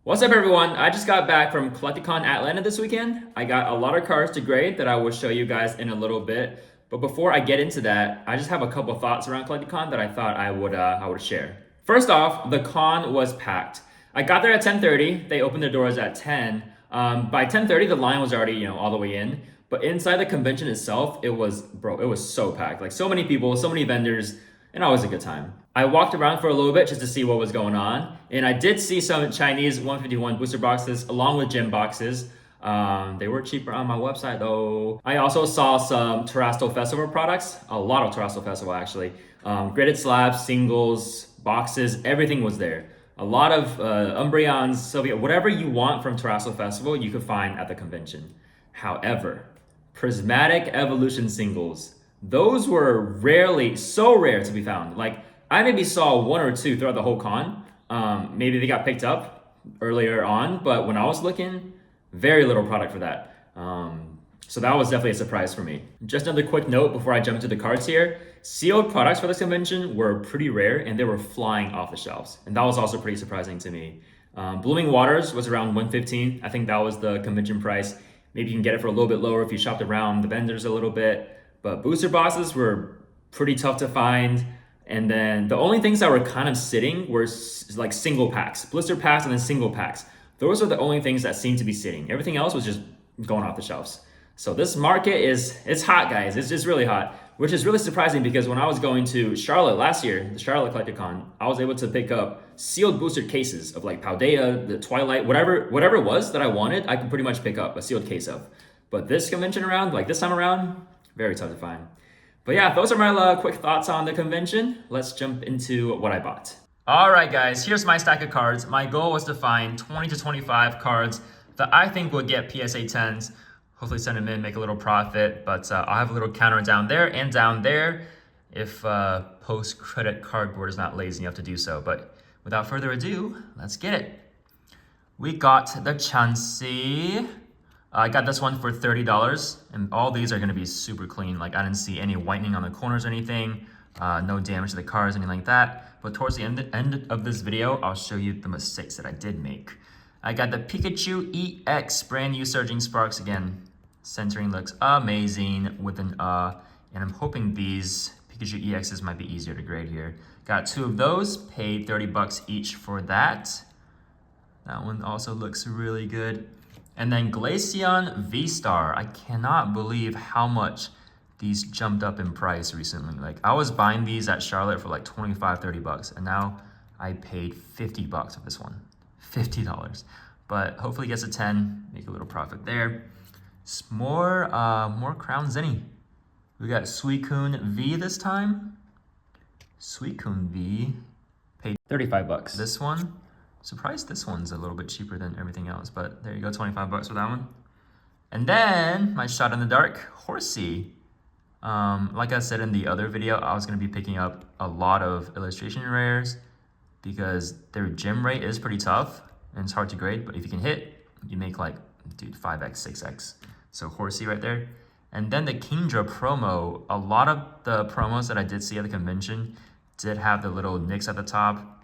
What's up, everyone? I just got back from Collecticon Atlanta this weekend. I got a lot of cards to grade that I will show you guys in a little bit. But before I get into that, I just have a couple thoughts around Collecticon that I thought I would share. First off, the con was packed. I got there at 10:30. They opened their doors at 10. By 10:30, the line was already all the way in. But inside the convention itself, it was so packed. Like so many people, so many vendors, and always a good time. I walked around for a little bit just to see what was going on, and I did see some Chinese 151 booster boxes along with gem boxes. They were cheaper on my website though. I also saw some Terrestrial Festival products, a lot of Terrestrial Festival actually. Graded slabs, singles, boxes, everything was there. A lot of Umbreons, Sylvia, whatever you want from Terrestrial Festival, you could find at the convention. However, Prismatic Evolution singles, those were so rare to be found. Like, I maybe saw one or two throughout the whole con. Maybe they got picked up earlier on, but when I was looking, very little product for that. So that was definitely a surprise for me. Just another quick note before I jump into the cards here. Sealed products for this convention were pretty rare and they were flying off the shelves. And that was also pretty surprising to me. Blooming Waters was around 115. I think that was the convention price. Maybe you can get it for a little bit lower if you shopped around the vendors a little bit. But booster boxes were pretty tough to find. And then the only things that were kind of sitting were like single packs, blister packs, and then single packs. Those are the only things that seemed to be sitting. Everything else was just going off the shelves. So this market it's hot, guys. It's just really hot, which is really surprising because when I was going to Charlotte last year, the Charlotte Collecticon, I was able to pick up sealed booster cases of like Paldea, the Twilight, whatever it was that I wanted, I could pretty much pick up a sealed case of. But this convention around, like this time around, very tough to find. But yeah, those are my quick thoughts on the convention. Let's jump into what I bought. All right, guys, here's my stack of cards. My goal was to find 20 to 25 cards that I think would get PSA 10s. Hopefully send them in, make a little profit. But I'll have a little counter down there and down there if post-credit cardboard is not lazy enough to do so. But without further ado, let's get it. We got the Chansey. I got this one for $30, and all these are going to be super clean. Like, I didn't see any whitening on the corners or anything, no damage to the cards, anything like that. But towards the end of this video, I'll show you the mistakes that I did make. I got the Pikachu EX, brand new Surging Sparks. Again, centering looks amazing with an and I'm hoping these Pikachu EXs might be easier to grade here. Got two of those, paid 30 bucks each for that. That one also looks really good. And then Glaceon V-Star. I cannot believe how much these jumped up in price recently. Like, I was buying these at Charlotte for like 25, 30 bucks. And now I paid 50 bucks for this one. $50. But hopefully it gets a 10. Make a little profit there. More Crown Zenny. We got Suicune V this time. Suicune V. Paid 35 bucks. This one. Surprised this one's a little bit cheaper than everything else, but there you go, 25 bucks for that one. And then my shot in the dark, Horsey. Like I said in the other video, I was gonna be picking up a lot of illustration rares because their gem rate is pretty tough and it's hard to grade, but if you can hit, you make like, dude, 5x, 6x. So Horsey right there. And then the Kingdra promo, a lot of the promos that I did see at the convention did have the little nicks at the top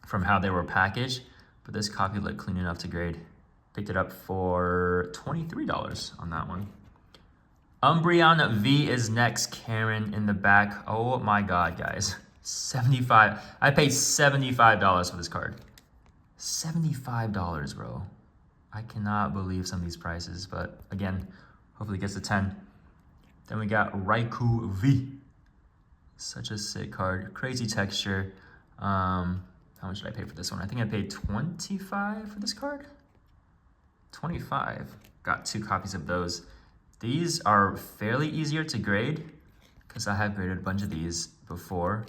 from how they were packaged, but this copy looked clean enough to grade. Picked it up for $23 on that one. Umbreon V is next, Karen in the back. Oh my God, guys. 75, I paid $75 for this card. $75, bro. I cannot believe some of these prices, but again, hopefully it gets a 10. Then we got Raikou V. Such a sick card, crazy texture. How much did I pay for this one? I think I paid $25 for this card. 25. Got two copies of those. These are fairly easier to grade because I have graded a bunch of these before.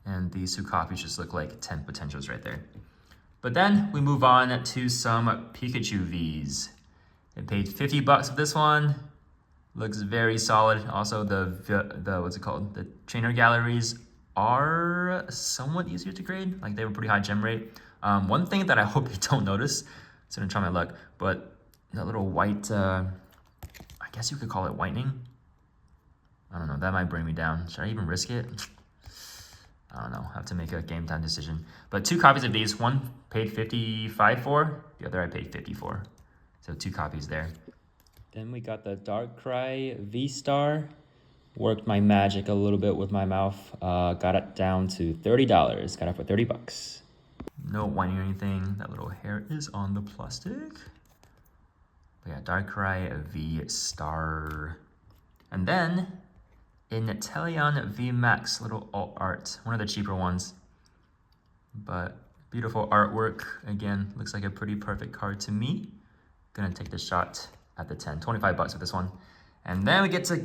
And these two copies just look like 10 potentials right there. But then we move on to some Pikachu Vs. I paid 50 bucks for this one. Looks very solid. Also the what's it called? The trainer galleries are somewhat easier to grade. Like, they have a pretty high gem rate. One thing that I hope you don't notice, so I'm gonna try my luck, but that little white, I guess you could call it whitening. I don't know, that might bring me down. Should I even risk it? I don't know, have to make a game time decision. But 2 copies of these, one paid 55 for, the other I paid 50 for. So 2 copies there. Then we got the Darkrai V-Star. Worked my magic a little bit with my mouth. Got it down to $30. Got it for 30 bucks. No whining or anything. That little hair is on the plastic. But yeah, Darkrai V-Star. And then in Teleon VMAX, little alt art, one of the cheaper ones. But beautiful artwork. Again, looks like a pretty perfect card to me. Gonna take the shot at the 10, 25 bucks with this one. And then we get to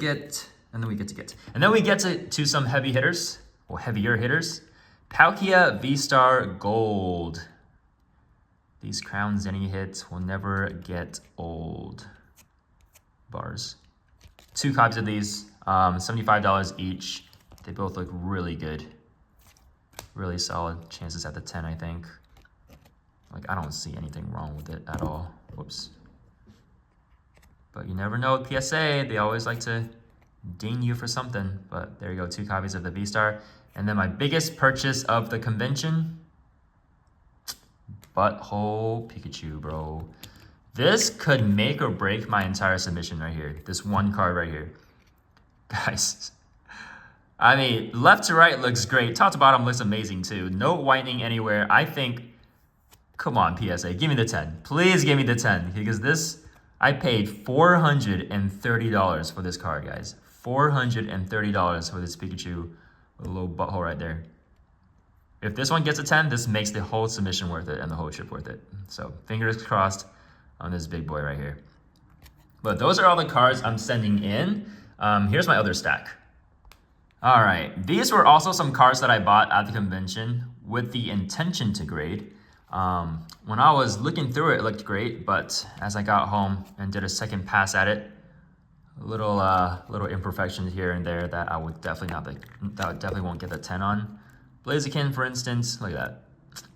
some heavy hitters, or heavier hitters. Palkia V-Star Gold. These Crown Zenny hits will never get old. Bars. 2 copies of these, $75 each. They both look really good. Really solid chances at the 10, I think. Like, I don't see anything wrong with it at all. Whoops. But you never know with PSA. They always like to ding you for something. But there you go, 2 copies of the V-Star. And then my biggest purchase of the convention. Butthole Pikachu, bro. This could make or break my entire submission right here. This one card right here. Guys, I mean, left to right looks great. Top to bottom looks amazing too. No whitening anywhere. I think, come on, PSA, give me the 10. Please give me the 10. Because this, I paid $430 for this card, guys. $430 for this Pikachu. A little butthole right there. If this one gets a 10, this makes the whole submission worth it and the whole trip worth it. So fingers crossed on this big boy right here. But those are all the cards I'm sending in. Here's my other stack. All right, these were also some cards that I bought at the convention with the intention to grade. When I was looking through it, it looked great, but as I got home and did a second pass at it, little imperfections here and there that I would definitely won't get the 10 on. Blaziken, for instance, look at that.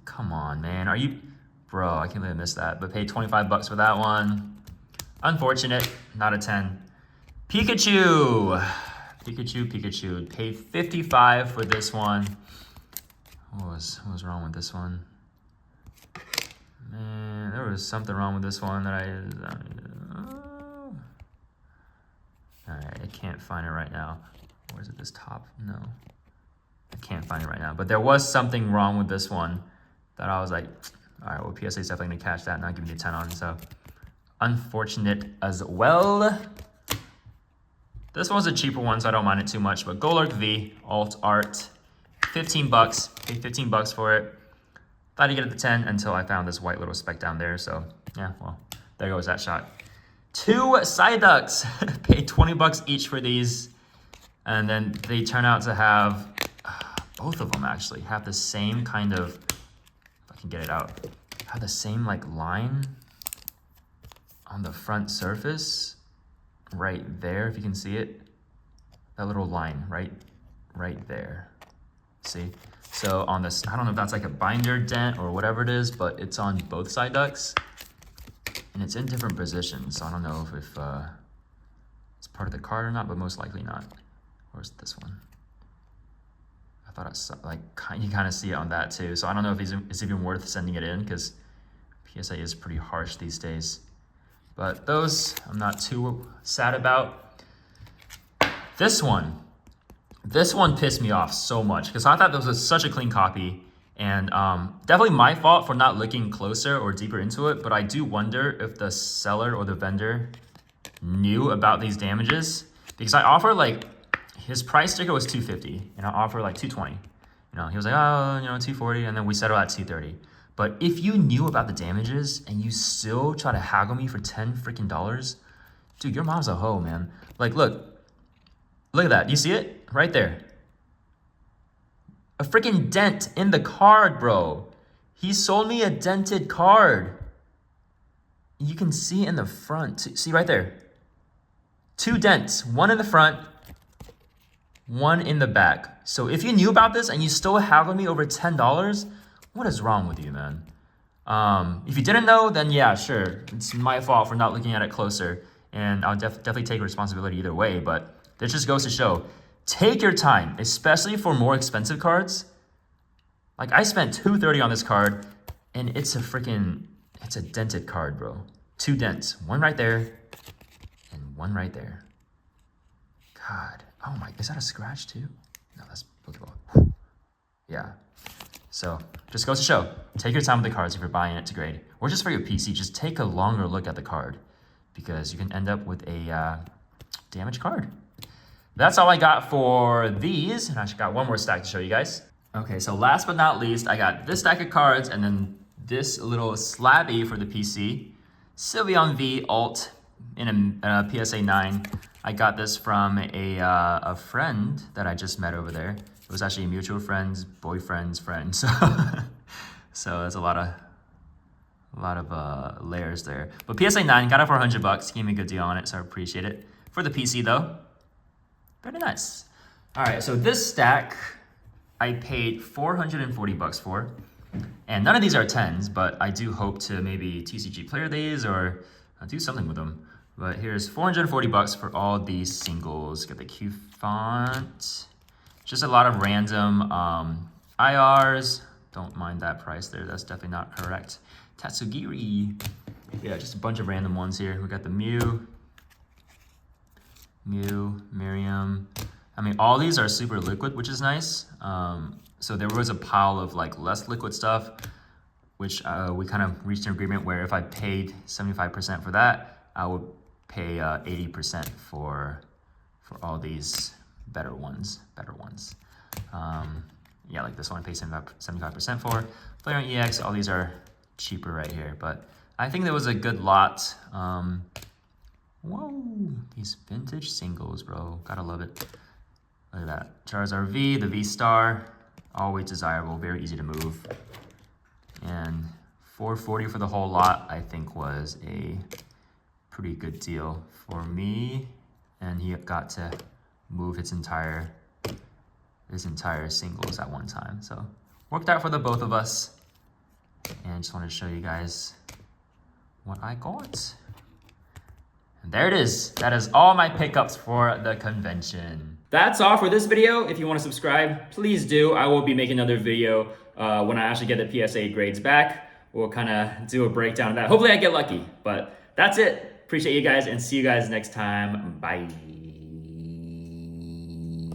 Come on, man, are you, bro? I can't believe I missed that. But paid 25 bucks for that one. Unfortunate, not a 10. Pikachu, paid 55 for this one. What was wrong with this one? Man, there was something wrong with this one that Alright, I can't find it right now. Or is it this top? No. I can't find it right now. But there was something wrong with this one that I was like, alright, well, PSA is definitely going to catch that and not give me a 10 on. So, unfortunate as well. This one's a cheaper one, so I don't mind it too much. But Golurk V, alt art, 15 bucks. Paid 15 bucks for it. Thought I'd get it to 10 until I found this white little speck down there. So, yeah, well, there goes that shot. 2 Psyducks. Paid 20 bucks each for these. And then they turn out to have, both of them actually, have the same kind of, if I can get it out, have the same like line on the front surface. Right there, if you can see it. That little line right there. See? So on this, I don't know if that's like a binder dent or whatever it is, but it's on both Psyducks. And it's in different positions, so I don't know if it's part of the card or not, but most likely not. Where's this one? I thought it's like, you kind of see it on that too. So I don't know if it's even worth sending it in because PSA is pretty harsh these days. But those I'm not too sad about. This one pissed me off so much because I thought this was such a clean copy. And definitely my fault for not looking closer or deeper into it. But I do wonder if the seller or the vendor knew about these damages. Because I offer like, his price sticker was $250 and I offer like $220. You know, he was like, oh, you know, $240, and then we settle at $230. But if you knew about the damages and you still try to haggle me for $10 freaking dollars, dude, your mom's a hoe, man. Like, look at that. You see it right there? A freaking dent in the card, bro. He sold me a dented card. You can see in the front. See right there. 2 dents, one in the front, one in the back. So if you knew about this and you still haggled me over $10, what is wrong with you, man? If you didn't know, then yeah, sure. It's my fault for not looking at it closer. And I'll definitely take responsibility either way. But this just goes to show, take your time, especially for more expensive cards. Like, I spent $230 on this card, and it's a dented card, bro. 2 dents. One right there, and one right there. God. Oh my, is that a scratch too? No, that's Pokeball. Yeah. So, just goes to show, take your time with the cards if you're buying it to grade. Or just for your PC, just take a longer look at the card, because you can end up with a damaged card. That's all I got for these, and I actually got one more stack to show you guys. Okay, so last but not least, I got this stack of cards, and then this little slabby for the PC. Sylveon V Alt in a PSA 9. I got this from a friend that I just met over there. It was actually a mutual friend's boyfriend's friend, so so that's a lot of layers there. But PSA 9, got it for $100. Gave me a good deal on it, so I appreciate it. For the PC though, very nice. All right, so this stack I paid $440 for, and none of these are 10s, but I do hope to maybe TCG player these or do something with them. But here's $440 for all these singles. Got the Q font. Just a lot of random IRs. Don't mind that price there. That's definitely not correct. Tatsugiri. Yeah, just a bunch of random ones here. We got the Mew, Miriam. I mean, all these are super liquid, which is nice. So there was a pile of like less liquid stuff, which we kind of reached an agreement where if I paid 75% for that, I would pay 80% for all these better ones. Yeah, like this one I paid 75% for. Player EX, all these are cheaper right here, but I think there was a good lot. Whoa, these vintage singles, bro. Gotta love it. Look at that. Charizard V, the V-Star. Always desirable, very easy to move. And $440 for the whole lot, I think was a pretty good deal for me. And he got to move his entire singles at one time. So worked out for the both of us. And just wanted to show you guys what I got. And there it is. That is all my pickups for the convention. That's all for this video. If you want to subscribe, please do. I will be making another video when I actually get the PSA grades back. We'll kind of do a breakdown of that. Hopefully I get lucky, but that's it. Appreciate you guys and see you guys next time. Bye.